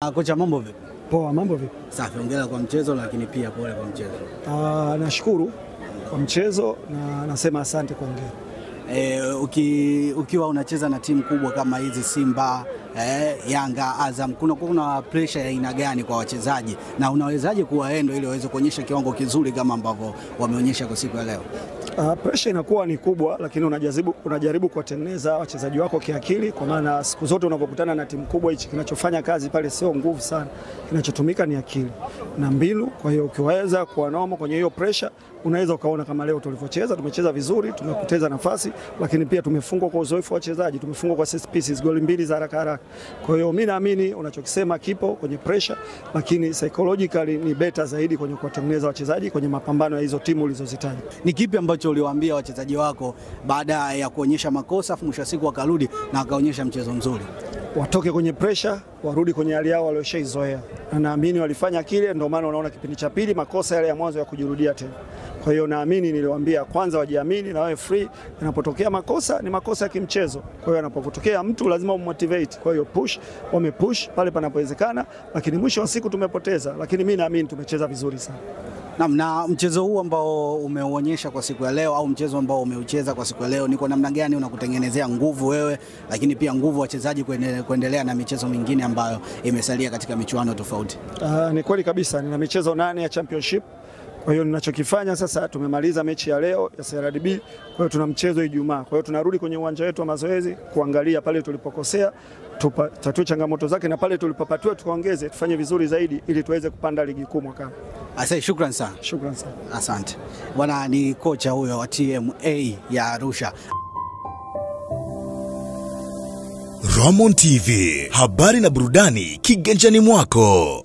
Kocha, mambo vipi? Poa, mambo vipi? Safi, hongera kwa mchezo lakini pia pole kwa mchezo. Nashukuru kwa mchezo na nasema asante kwa hongera. Ukiwa unacheza na timu kubwa kama hizi Simba, Yanga, Azam, kuna pressure ya aina gani kwa wachezaji na unawezaje kuwaendo ili waweze kuonyesha kiwango kizuri kama ambavyo wameonyesha kwa siku ya leo? Pressure inakuwa ni kubwa, lakini unajaribu kuwatengeneza wachezaji wako kiakili, kwa maana siku zote unapokutana na timu kubwa hichi kinachofanya kazi pale sio nguvu sana, kinachotumika ni akili na mbinu. Kwa hiyo ukiweza kuwa noma kwenye hiyo pressure, unaweza ukaona kama leo tulivyocheza, tumecheza vizuri, tumepoteza nafasi, lakini pia tumefungwa kwa uzoefu wa wachezaji, tumefungwa kwa set pieces, goli mbili za haraka haraka. Kwa hiyo mimi naamini unachokisema kipo kwenye pressure, lakini psychologically ni better zaidi kwenye kuwatengeneza wachezaji kwenye mapambano ya hizo timu ulizozitaja. Ni kipi ambacho uliwaambia wachezaji wako baada ya kuonyesha makosa mwisho wa siku wakarudi na wakaonyesha mchezo mzuri? Watoke kwenye pressure, warudi kwenye hali yao walioshaizoea. Na naamini walifanya kile, ndio maana unaona kipindi cha pili makosa yale ya mwanzo ya kujirudia tena. Kwa hiyo naamini niliwaambia kwanza wajiamini na wawe free. Inapotokea makosa ni makosa ya kimchezo. Kwa hiyo anapotokea mtu lazima ummotivate. Kwa hiyo wamepush pale panapowezekana, lakini mwisho wa siku tumepoteza, lakini mimi naamini tumecheza vizuri sana. Na mchezo huu ambao umeuonyesha kwa siku ya leo au mchezo ambao umeucheza kwa siku ya leo, ni kwa namna gani unakutengenezea nguvu wewe, lakini pia nguvu wachezaji kuendelea na michezo mingine ambayo imesalia katika michuano tofauti? Ni kweli kabisa, nina michezo 8 ya championship. Kwa hiyo ninachokifanya sasa, tumemaliza mechi ya leo ya CRDB, kwa hiyo tuna mchezo Ijumaa. Kwa hiyo tunarudi kwenye uwanja wetu wa mazoezi kuangalia pale tulipokosea, tutatue changamoto zake, na pale tulipopatiwa tukaongeze, tufanye vizuri zaidi ili tuweze kupanda ligi kuu mwakani. Asante, shukrani sana. Shukrani sana. Asante. Bwana, ni kocha huyo wa TMA ya Arusha. Ramon TV, habari na burudani kiganjani mwako.